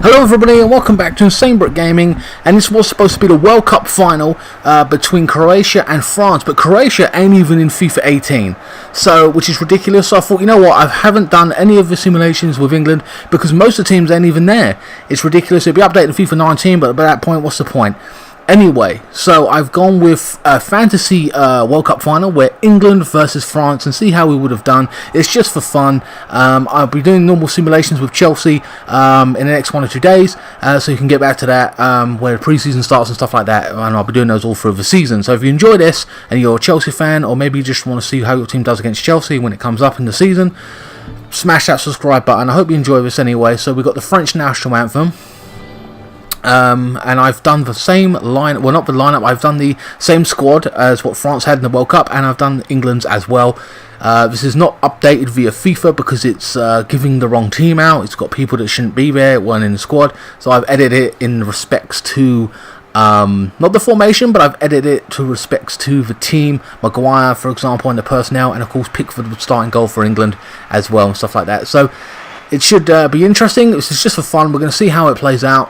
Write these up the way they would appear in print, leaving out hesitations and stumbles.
Hello everybody and welcome back to INSANEBRIT Gaming, and this was supposed to be the World Cup final between Croatia and France, but Croatia ain't even in FIFA 18, so which is ridiculous. So I thought, you know what, I haven't done any of the simulations with England because most of the teams ain't even there. It's ridiculous. It'll be updated in FIFA 19, but by that point, what's the point? Anyway, so I've gone with a fantasy World Cup final where England versus France, and see how we would have done. It's just for fun. I'll be doing normal simulations with Chelsea in the next 1 or 2 days, so you can get back to that where the preseason starts and stuff like that, and I'll be doing those all through the season. So if you enjoy this and you're a Chelsea fan, or maybe you just want to see how your team does against Chelsea when it comes up in the season, smash that subscribe button. I hope you enjoy this anyway. So we've got the French national anthem. And I've done the same line, well, not the lineup, I've done the same squad as what France had in the World Cup, and I've done England's as well. This is not updated via FIFA because it's giving the wrong team out. It's got people that shouldn't be there, weren't in the squad, so I've edited it in respects to not the formation, but I've edited it to respects to the team. Maguire, for example, and the personnel, and of course Pickford would start in goal for England as well, and stuff like that. So it should be interesting. This is just for fun. We're going to see how it plays out.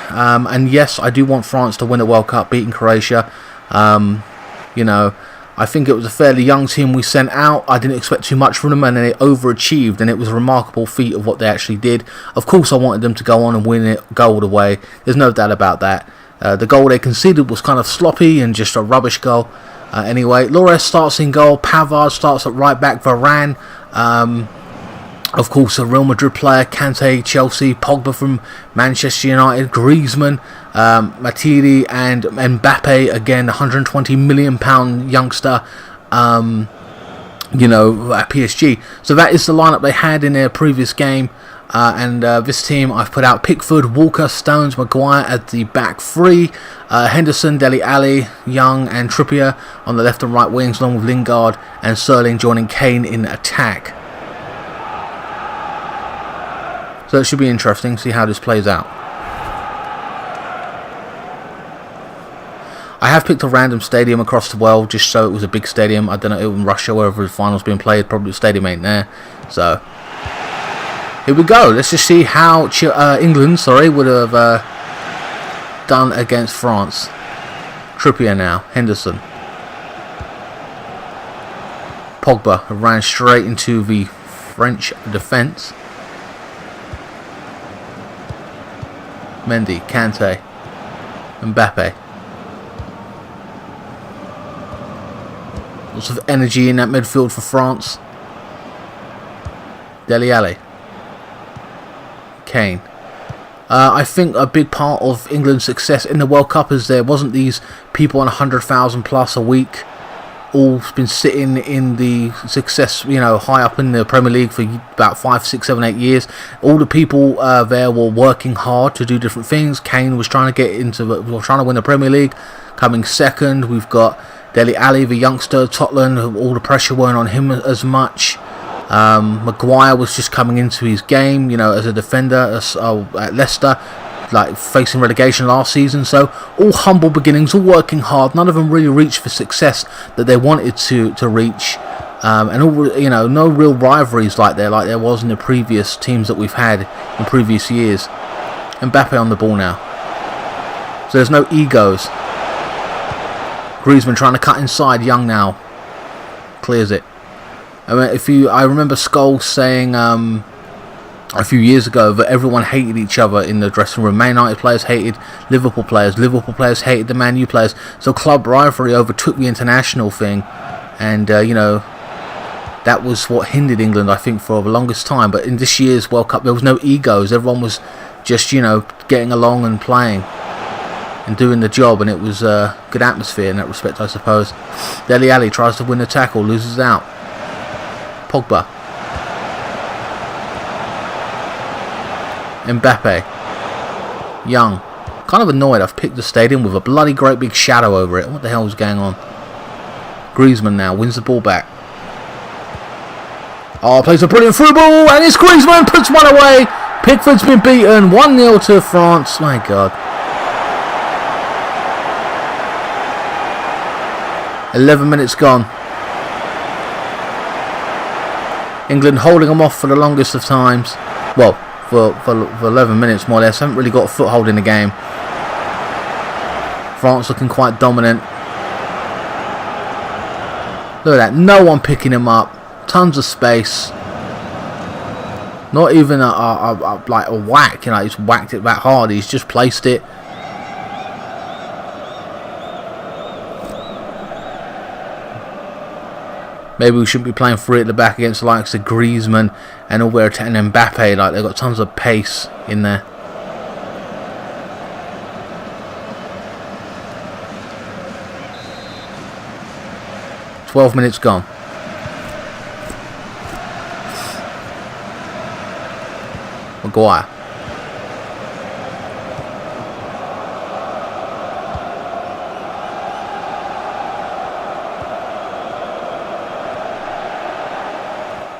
And yes, I do want France to win the World Cup, beating Croatia. You know, I think it was a fairly young team we sent out. I didn't expect too much from them, and they overachieved, and it was a remarkable feat of what they actually did. Of course, I wanted them to go on and win it, go all the way. There's no doubt about that. The goal they conceded was kind of sloppy and just a rubbish goal. Anyway, Lloris starts in goal. Pavard starts at right back. Varane. Of course, a Real Madrid player, Kante, Chelsea, Pogba from Manchester United, Griezmann, Matiri, and Mbappe, again, £120 million youngster, you know, at PSG. So that is the lineup they had in their previous game. And this team, I've put out Pickford, Walker, Stones, Maguire at the back three, Henderson, Dele Alli, Young, and Trippier on the left and right wings, along with Lingard and Sterling joining Kane in attack. So it should be interesting to see how this plays out. I have picked a random stadium across the world just so it was a big stadium. I don't know, in Russia, wherever the final's being played, probably the stadium ain't there. So here we go. Let's just see how England, would have done against France. Trippier now, Henderson. Pogba ran straight into the French defence. Mendy, Kante, Mbappe. Lots of energy in that midfield for France. Dele Alli, Kane. I think a big part of England's success in the World Cup is there wasn't these people on 100,000 plus a week, all been sitting in the success, you know, high up in the Premier League for about 5, 6, 7, 8 years. All the people there were working hard to do different things. Kane was trying to get into, trying to win the Premier League, coming second. We've got Dele Alli, the youngster, Tottenham. All the pressure weren't on him as much. Maguire was just coming into his game, you know, as a defender at Leicester, like facing relegation last season. So all humble beginnings, all working hard. None of them really reached the success that they wanted to reach, and all, you know, no real rivalries like there was in the previous teams that we've had in previous years. Mbappe on the ball now, so there's no egos. Griezmann trying to cut inside. Young now clears it. I mean, I remember Scholes saying a few years ago that everyone hated each other in the dressing room. Man United players hated Liverpool players hated the Man U players, so club rivalry overtook the international thing, and you know, that was what hindered England, I think, for the longest time. But in this year's World Cup, there was no egos. Everyone was just, you know, getting along and playing and doing the job, and it was a good atmosphere in that respect, I suppose. Dele Alli tries to win the tackle, loses out. Pogba, Mbappe, Young. Kind of annoyed I've picked the stadium with a bloody great big shadow over it. What the hell is going on? Griezmann now wins the ball back. Oh, plays a brilliant through ball, and it's Griezmann, puts one away. Pickford's been beaten, 1-0 to France. My God. 11 minutes gone. England holding them off for the longest of times. Well, for 11 minutes more or less. Haven't really got a foothold in the game. France looking quite dominant. Look at that, no one picking him up. Tons of space. Not even like a whack, you know, he's whacked it that hard. He's just placed it. Maybe we shouldn't be playing free at the back against the likes of Griezmann and Alberto and Mbappe. Like, they've got tons of pace in there. "12 minutes gone. Maguire.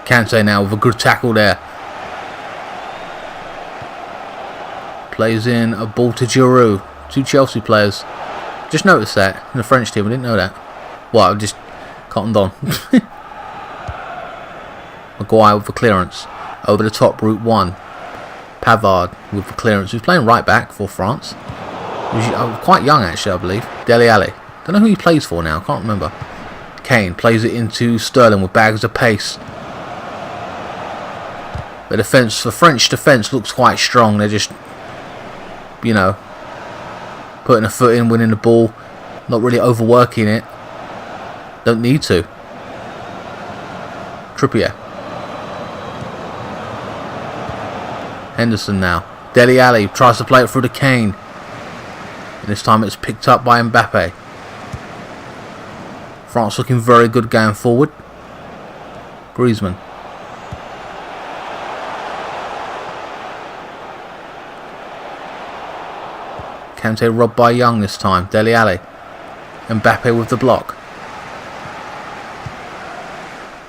Kante now with a good tackle there. Plays in a ball to Giroud. 2 Chelsea players. Just noticed that in the French team. I didn't know that. Well, I just cottoned on. Maguire with the clearance. Over the top, route 1. Pavard with the clearance. He's playing right back for France. He's quite young actually, I believe. Dele Alli. Don't know who he plays for now. Can't remember. Kane plays it into Sterling with bags of pace. The defence, the French defence looks quite strong. They're just, you know, putting a foot in, winning the ball, not really overworking it. Don't need to. Trippier. Henderson now. Dele Alli tries to play it through to Kane. And this time it's picked up by Mbappe. France looking very good going forward. Griezmann. Kante robbed by Young this time. Dele Alli. Mbappe with the block.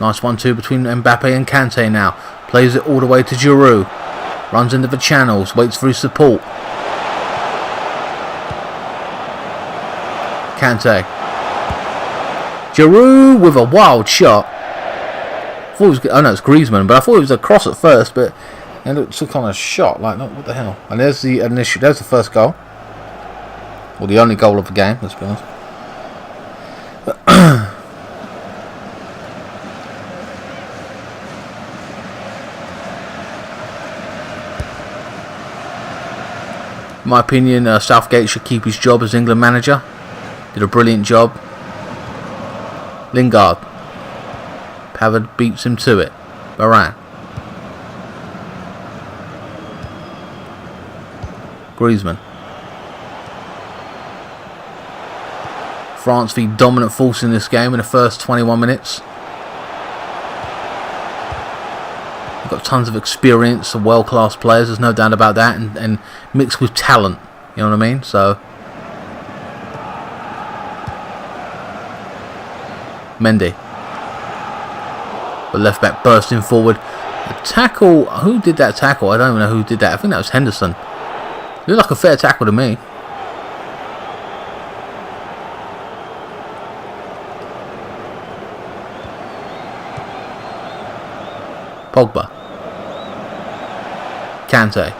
Nice 1-2 between Mbappe and Kante now. Plays it all the way to Giroud. Runs into the channels. Waits for his support. Kante. Giroud with a wild shot. Thought it was, oh no, it's Griezmann, but I thought it was a cross at first, but it looked some kind of shot. Like, what the hell? And there's the initial. There's the first goal. Well, the only goal of the game, let's be honest. In my opinion, Southgate should keep his job as England manager. Did a brilliant job. Lingard. Pavard beats him to it. Varane. Griezmann. France the dominant force in this game in the first 21 minutes. They've got tons of experience and world-class players, there's no doubt about that, and mixed with talent, you know what I mean? So, Mendy. The left back bursting forward. The tackle, who did that tackle? I don't even know who did that. I think that was Henderson. It looked like a fair tackle to me. Pogba. Kante.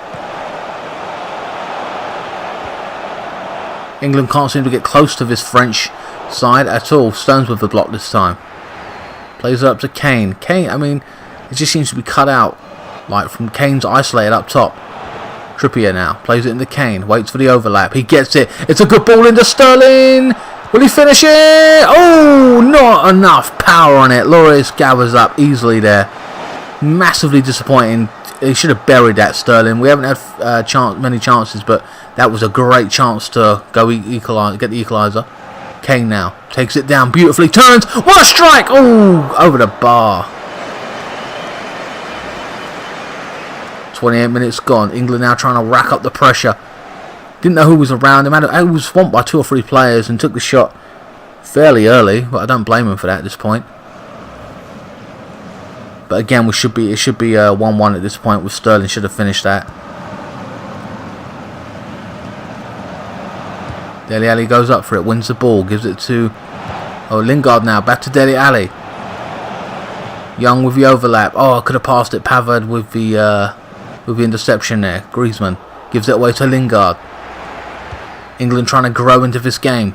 England can't seem to get close to this French side at all. Stones with the block this time. Plays it up to Kane. Kane, I mean, it just seems to be cut out. Like, from Kane's isolated up top. Trippier now. Plays it into Kane. Waits for the overlap. He gets it. It's a good ball into Sterling. Will he finish it? Oh, not enough power on it. Lloris gathers up easily there. Massively disappointing. He should have buried that, Sterling. We haven't had many chances, but that was a great chance to go get the equaliser. Kane now takes it down beautifully. Turns. What a strike! Oh, over the bar. 28 minutes gone. England now trying to rack up the pressure. Didn't know who was around him. He was swamped by 2 or 3 players and took the shot fairly early, but I don't blame him for that at this point. But again, it should be 1-1 at this point, with Sterling should have finished that. Dele Alli goes up for it, wins the ball, gives it to Lingard now, back to Dele Alli. Young with the overlap. Oh, I could have passed it. Pavard with the with the interception there. Griezmann gives it away to Lingard. England trying to grow into this game.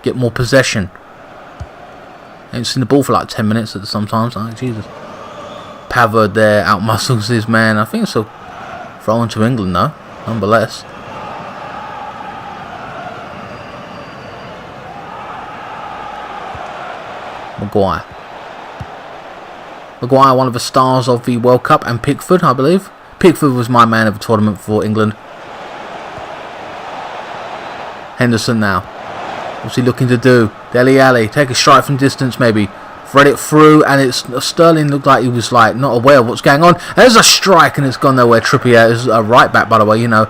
Get more possession. Ain't seen the ball for like 10 minutes sometimes. Oh, Jesus. Pavard there outmuscles his man. I think it's a throw into England though, nonetheless. Maguire, one of the stars of the World Cup, and Pickford, I believe. Pickford was my man of the tournament for England. Henderson now. What's he looking to do? Dele Alli, take a strike from distance maybe. Thread it through, and it's Sterling looked like he was like not aware of what's going on. There's a strike, and it's gone nowhere. Trippier is a right back, by the way. You know,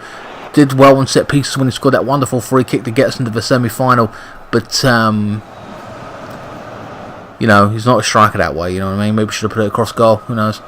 did well on set pieces when he scored that wonderful free kick that gets into the semi-final. But you know, he's not a striker that way. You know what I mean? Maybe should have put it across goal. Who knows?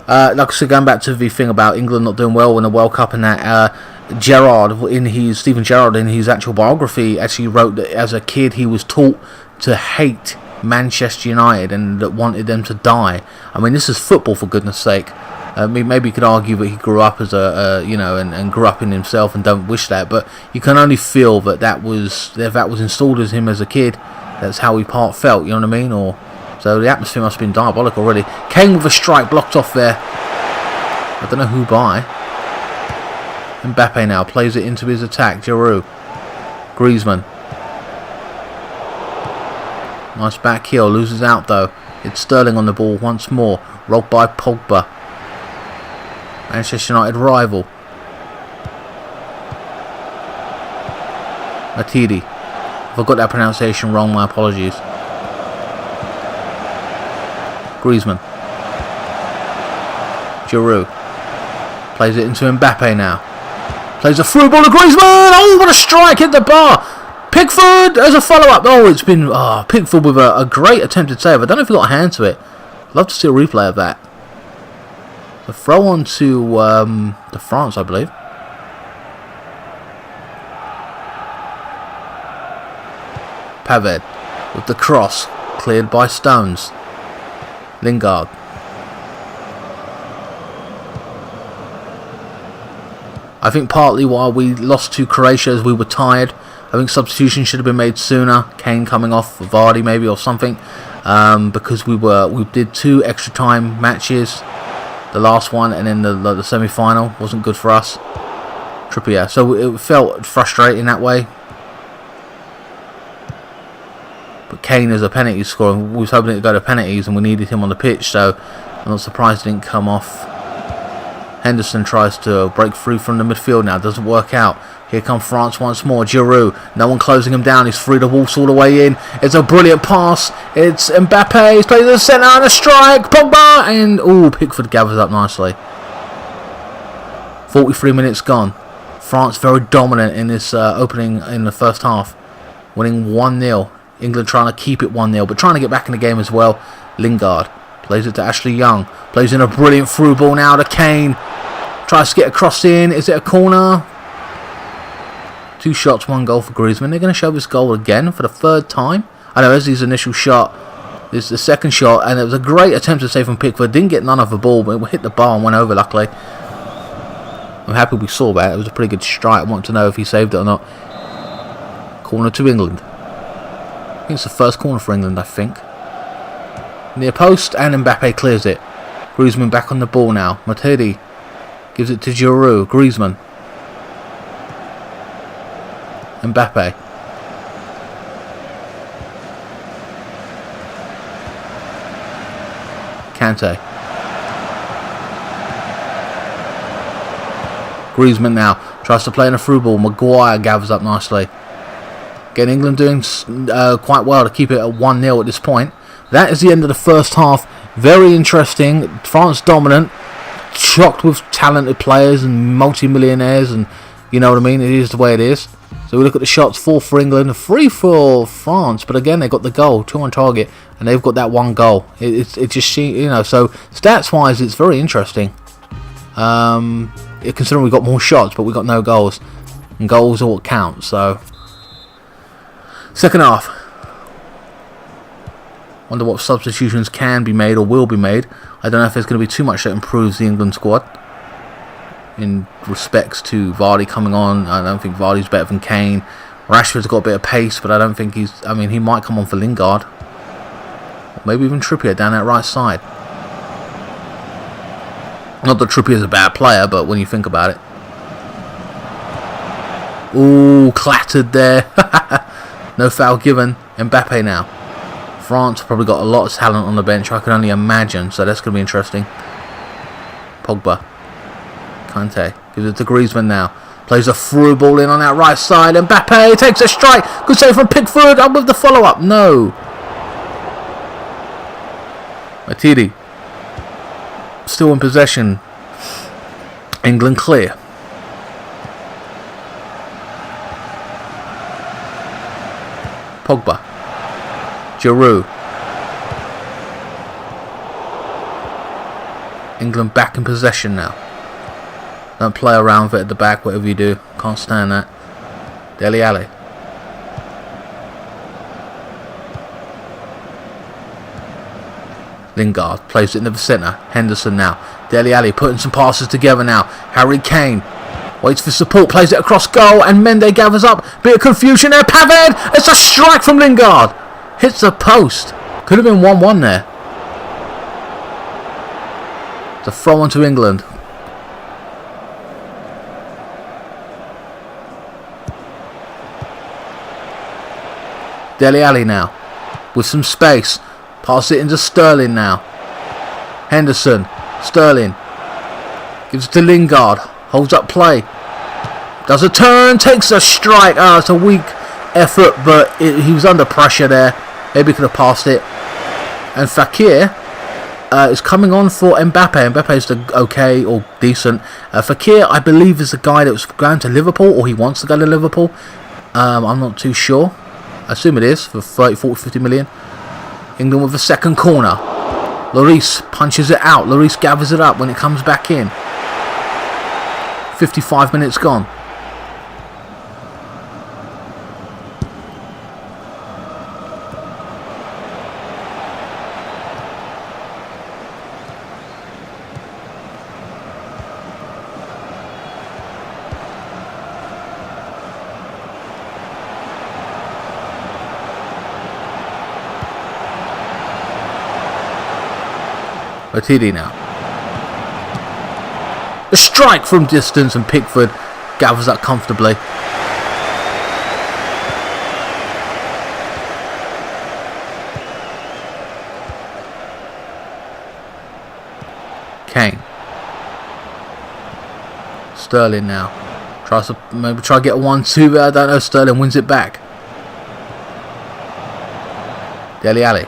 Like I said, going back to the thing about England not doing well in the World Cup and that. Steven Gerrard in his actual biography actually wrote that as a kid he was taught to hate Manchester United and that wanted them to die. I mean, this is football, for goodness sake. I mean, maybe you could argue that he grew up as a you know, and grew up in himself and don't wish that, but you can only feel that that was installed as him as a kid. That's how he felt. You know what I mean? Or so the atmosphere must have been diabolical already. Kane with a strike blocked off there. I don't know who by. Mbappe now plays it into his attack. Giroud. Griezmann. Nice back heel. Loses out though. It's Sterling on the ball once more. Rolled by Pogba. Manchester United rival. Matidi. If I got that pronunciation wrong, my apologies. Griezmann. Giroud. Plays it into Mbappe now. Plays a through ball to Griezmann. Oh, what a strike! Hit the bar. Pickford as a follow-up. Oh, it's been Pickford with a great attempted save. I don't know if he got a hand to it. I'd love to see a replay of that. The throw on to France, I believe. Pavard with the cross, cleared by Stones. Lingard. I think partly why we lost to Croatia is we were tired. I think substitution should have been made sooner. Kane coming off, Vardy maybe or something, because we did 2 extra time matches. The last one and then the semi-final wasn't good for us. Trippier, so it felt frustrating that way. But Kane is a penalty scorer. We was hoping it would go to penalties, and we needed him on the pitch, so I'm not surprised it didn't come off. Henderson tries to break through from the midfield now. Doesn't work out. Here come France once more. Giroud. No one closing him down. He's free to waltz all the way in. It's a brilliant pass. It's Mbappe. He's playing to the centre and a strike. Pogba. And Pickford gathers up nicely. 43 minutes gone. France very dominant in this opening in the first half. Winning 1-0. England trying to keep it 1-0, but trying to get back in the game as well. Lingard. Plays it to Ashley Young. Plays in a brilliant through ball now to Kane. Tries to get a cross in. Is it a corner? 2 shots, 1 goal for Griezmann. They're going to show this goal again for the 3rd time. I know, as his initial shot. This is the 2nd shot, and it was a great attempt to save from Pickford. Didn't get none of the ball, but it hit the bar and went over, luckily. I'm happy we saw that. It was a pretty good strike. I want to know if he saved it or not. Corner to England. I think it's the first corner for England, I think. Near post, and Mbappe clears it. Griezmann back on the ball now. Matidi gives it to Giroud. Griezmann. Mbappe. Kante. Griezmann now tries to play in a through ball. Maguire gathers up nicely. Again, England doing quite well to keep it at 1-0 at this point. That is the end of the first half. Very interesting. France dominant. Chocked with talented players and multi-millionaires, and you know what I mean. It is the way it is. So we look at the shots: 4 for England, 3 for France. But again, they got the goal, 2 on target, and they've got that 1 goal. It just, you know. So stats-wise, it's very interesting. Considering we got more shots, but we got no goals, and goals are what count. So second half. Wonder what substitutions can be made or will be made. I don't know if there's going to be too much that improves the England squad in respects to Vardy coming on. I don't think Vardy's better than Kane. Rashford's got a bit of pace, but I don't think he's... I mean, he might come on for Lingard. Maybe even Trippier down that right side. Not that Trippier's a bad player, but when you think about it. Ooh, clattered there. No foul given. Mbappe now. France probably got a lot of talent on the bench, I can only imagine, so that's going to be interesting. Pogba. Kante. Gives it to Griezmann now. Plays a through ball in on that right side. Mbappe takes a strike. Good save from Pickford. Up with the follow-up. No. Matidi. Still in possession. England clear. Pogba. Giroud. England back in possession now. Don't play around with it at the back, whatever you do. Can't stand that. Dele Alli. Lingard plays it in the centre. Henderson now. Dele Alli putting some passes together now. Harry Kane waits for support, plays it across goal, and Mendy gathers up. Bit of confusion there. Pavard! It's a strike from Lingard. Hits the post. Could have been 1-1 there. It's a throw on to England. Dele Alli now. With some space. Pass it into Sterling now. Henderson. Sterling. Gives it to Lingard. Holds up play. Does a turn. Takes a strike. Oh, it's a weak effort, but he was under pressure there. Maybe could have passed it. And Fekir is coming on for Mbappe. Mbappe's okay or decent. Fekir, I believe, is the guy that was going to Liverpool, or he wants to go to Liverpool. I'm not too sure. I assume it is for 30, 40, 50 million. England with a second corner. Lloris punches it out. Lloris gathers it up when it comes back in. 55 minutes gone. Matidi now. A strike from distance, and Pickford gathers that comfortably. Kane. Sterling now. Tries to maybe try to get a 1-2 there. I don't know. Sterling wins it back. Dele Alli.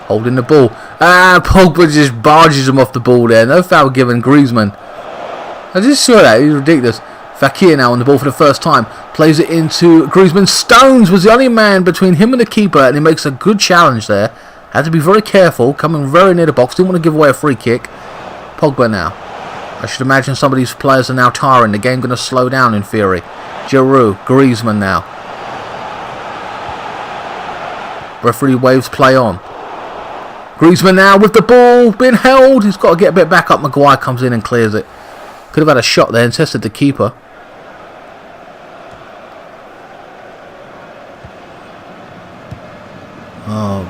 Holding the ball. Pogba just barges him off the ball there. No foul given. Griezmann. I just saw that. He's ridiculous. Fekir now on the ball for the first time. Plays it into Griezmann. Stones was the only man between him and the keeper, and he makes a good challenge there. Had to be very careful. Coming very near the box. Didn't want to give away a free kick. Pogba now. I should imagine some of these players are now tiring. The game going to slow down in theory. Giroud. Griezmann now. Referee waves play on. Griezmann now with the ball being held. He's got to get a bit back up. Maguire comes in and clears it. Could have had a shot there and tested the keeper. Oh.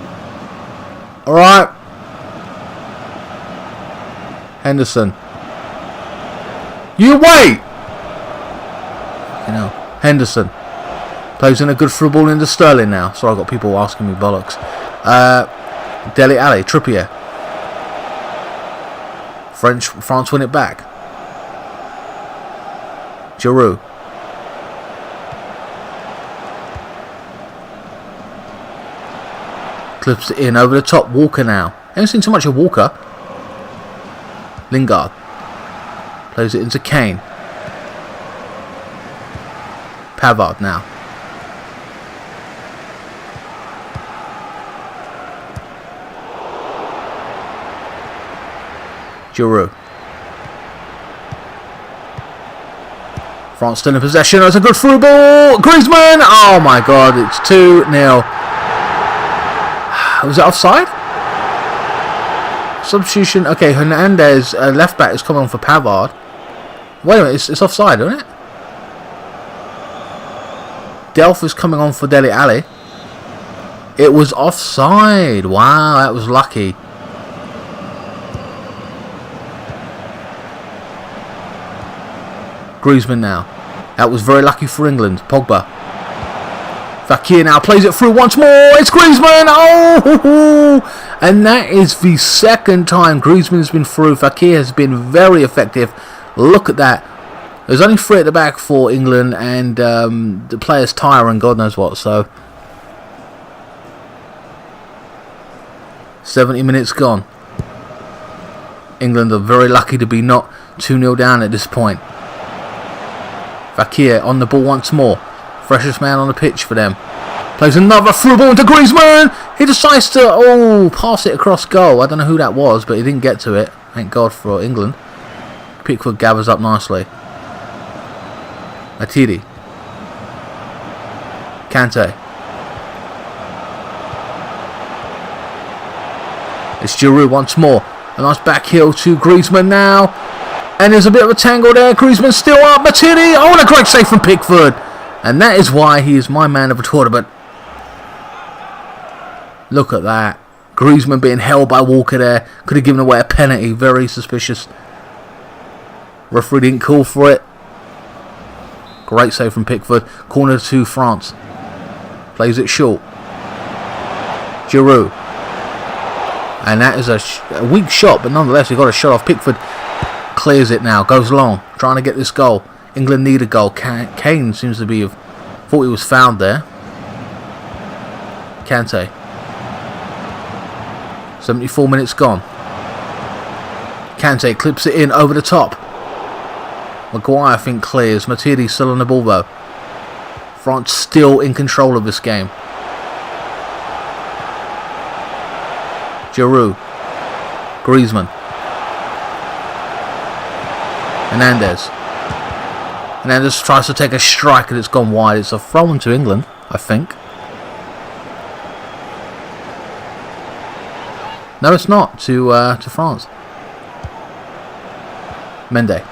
Alright. Henderson. You wait! You know, Henderson. Plays in a good through ball into Sterling now. Sorry, I've got people asking me bollocks. Dele Alli, Trippier. France win it back. Giroud. Clips it in over the top. Walker now. Haven't seen too much of Walker. Lingard. Plays it into Kane. Pavard now. Giroud. France still in possession. That's a good through ball. Griezmann. Oh my God, it's 2-0. Was it offside? Substitution. Okay, Hernandez, left back, is coming on for Pavard. Wait a minute, it's offside, isn't it? Delph is coming on for Dele Alli. It was offside. Wow, that was lucky. Griezmann now. That was very lucky for England. Pogba. Fakir now plays it through once more. It's Griezmann. Oh! And that is the second time Griezmann has been through. Fakir has been very effective. Look at that. There's only 3 at the back for England, and the players tire and God knows what. So 70 minutes gone. England are very lucky to be not 2-0 down at this point. Fakir on the ball once more. Freshest man on the pitch for them. Plays another through ball into Griezmann. He decides to pass it across goal. I don't know who that was, but he didn't get to it. Thank God for England. Pickford gathers up nicely. Atidi. Kante. It's Giroud once more. A nice back heel to Griezmann now. And there's a bit of a tangle there. Griezmann still up. Matidi. Oh, and a great save from Pickford. And that is why he is my man of the tournament. Look at that. Griezmann being held by Walker there. Could have given away a penalty. Very suspicious. Referee didn't call for it. Great save from Pickford. Corner to France. Plays it short. Giroud. And that is a weak shot, but nonetheless he got a shot off. Pickford clears it now. Goes long. Trying to get this goal. England need a goal. Kane seems to be... thought he was fouled there. Kante. 74 minutes gone. Kante clips it in over the top. Maguire, I think, clears. Matuidi still on the ball though. France still in control of this game. Giroud. Griezmann. Hernandez. Hernandez tries to take a strike and it's gone wide. It's a throw-in to England, I think. No, it's not. To France. Mendy.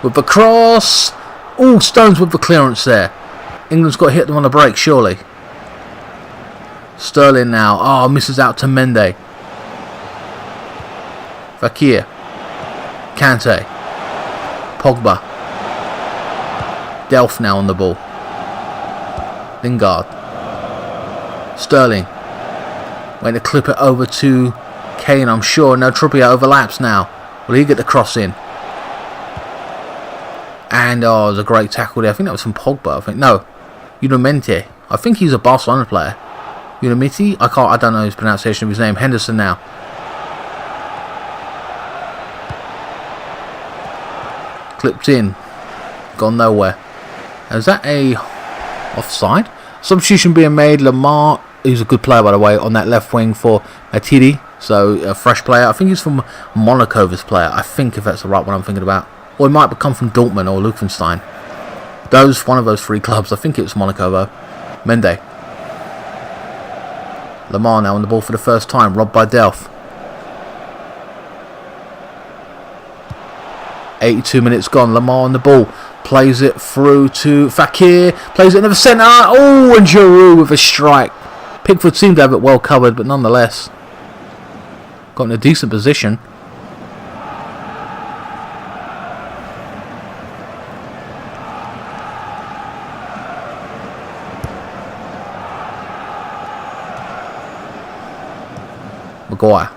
With the cross. Oh, Stones with the clearance there. England's got to hit them on the break, surely. Sterling now. Oh, misses out to Mendy. Fakir. Kante. Pogba. Delph now on the ball. Lingard. Sterling. Waiting to clip it over to Kane, I'm sure. No, Trippier overlaps now. Will he get the cross in? And, it was a great tackle there. I think that was from Pogba. I think, no. Unamente. I think he's a Barcelona player. Unamiti? I don't know his pronunciation of his name. Henderson now. Clipped in. Gone nowhere. Is that a offside? Substitution being made. Lamar, who's a good player by the way, on that left wing for Atidi. So a fresh player. I think he's from Monaco, this player. I think, if that's the right one I'm thinking about. Or he might come from Dortmund or Liechtenstein. One of those 3 clubs. I think it was Monaco though. Mendy. Lamar now on the ball for the first time. Robbed by Delph. 82 minutes gone. Lamar on the ball. Plays it through to Fakir. Plays it into the centre. Oh, and Giroud with a strike. Pickford seemed to have it well covered, but nonetheless got in a decent position. Maguire.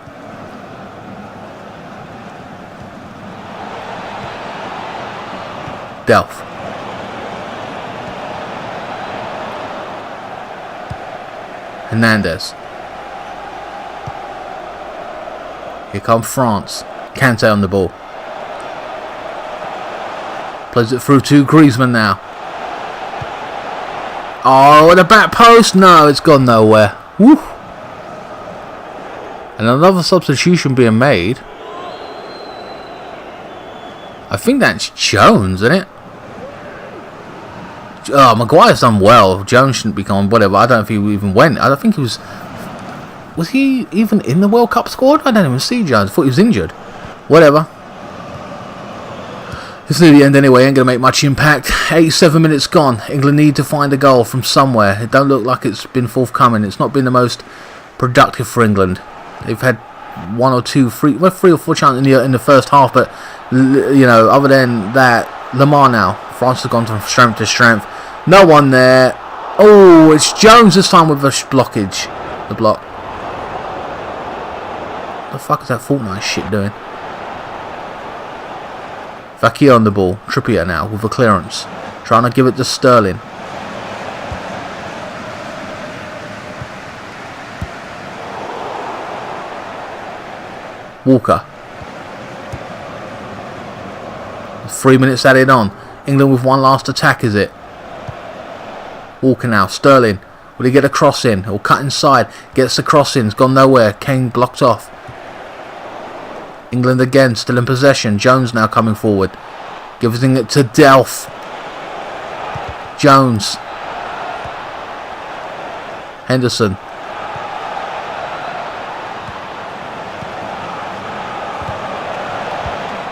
Delph. Hernandez. Here comes France. Kante on the ball. Plays it through to Griezmann now. Oh, at the back post. No, it's gone nowhere. Woo. And another substitution being made. I think that's Jones, isn't it? Maguire's done well. Jones shouldn't be gone. Whatever. I don't know if he even went. I don't think he was. Was he even in the World Cup squad? I don't even see Jones. I thought he was injured. Whatever. It's near the end anyway. Ain't gonna make much impact. 87 minutes gone. England need to find a goal from somewhere. It don't look like it's been forthcoming. It's not been the most productive for England. They've had three or four chances in the first half, but you know, other than that, Lamar now. France has gone from strength to strength. No one there. Oh, it's Jones this time with the blockage. The block. The fuck is that Fortnite shit doing? Fakir on the ball. Trippier now with a clearance. Trying to give it to Sterling. Walker. 3 minutes added on. England with one last attack, is it? Walker now. Sterling. Will he get a cross in? He'll cut inside. Gets the cross in. It's gone nowhere. Kane blocked off. England again. Still in possession. Jones now coming forward. Giving it to Delph. Jones. Henderson.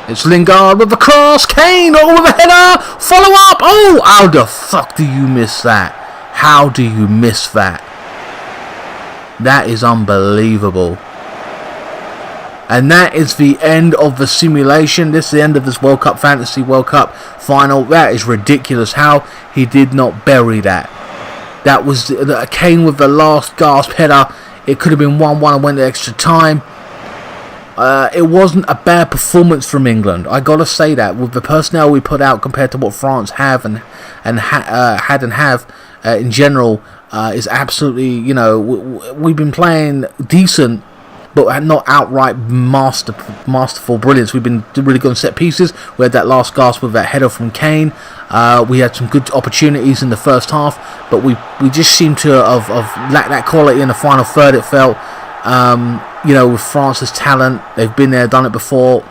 It's Lingard with the cross. Kane with a header. Follow up. Oh, how the fuck do you miss that? How do you miss that? That is unbelievable. And that is the end of the simulation. This is the end of this World Cup Fantasy World Cup final. That is ridiculous how he did not bury that. That was Kane with the last gasp header. It could have been 1-1 and went to extra time. It wasn't a bad performance from England. I gotta say that with the personnel we put out compared to what France have and have in general is absolutely, you know, we've been playing decent, but not outright masterful brilliance. We've been really good on set pieces. We had that last gasp with that header from Kane. We had some good opportunities in the first half, but we just seem to have lacked that quality in the final third. It felt. You know, with France's talent, they've been there, done it before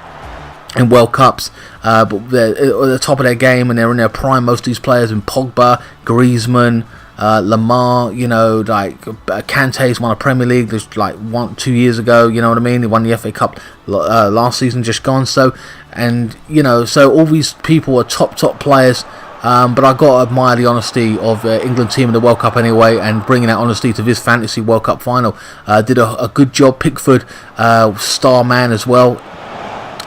in World Cups, but they're at the top of their game and they're in their prime. Most of these players in Pogba, Griezmann, Lamar, you know, like Kante's won a Premier League just like 1-2 years ago, you know what I mean? He won the FA Cup last season, just gone. So, and you know, so all these people are top players. But I got to admire the honesty of England team in the World Cup anyway, and bringing that honesty to this fantasy World Cup final. Did a good job. Pickford, star man as well.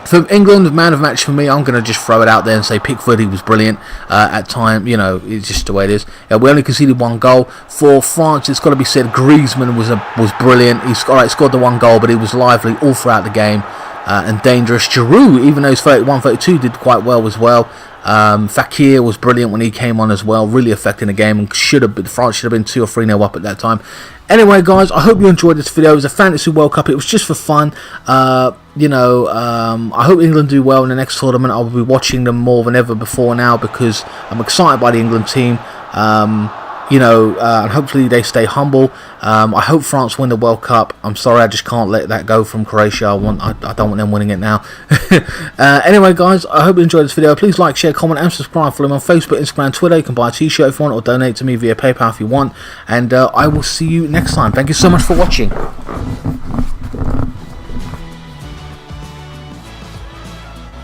For England, man of match for me, I'm going to just throw it out there and say Pickford. He was brilliant at time. You know, it's just the way it is. We only conceded one goal. For France, it's got to be said, Griezmann was brilliant. He scored the one goal, but he was lively all throughout the game and dangerous. Giroud, even though he's 31-32, did quite well as well. Fakir was brilliant when he came on as well, really affecting the game, and France should have been 2 or 3-0 up at that time. Anyway, guys, I hope you enjoyed this video. It was a Fantasy World Cup. It was just for fun. You know, I hope England do well in the next tournament. I will be watching them more than ever before now because I'm excited by the England team. You know, and hopefully they stay humble. I hope France win the World Cup. I'm sorry, I just can't let that go from Croatia. I don't want them winning it now. Anyway, guys, I hope you enjoyed this video. Please like, share, comment, and subscribe. Follow me on Facebook, Instagram, Twitter. You can buy a t-shirt if you want, or donate to me via PayPal if you want. And I will see you next time. Thank you so much for watching.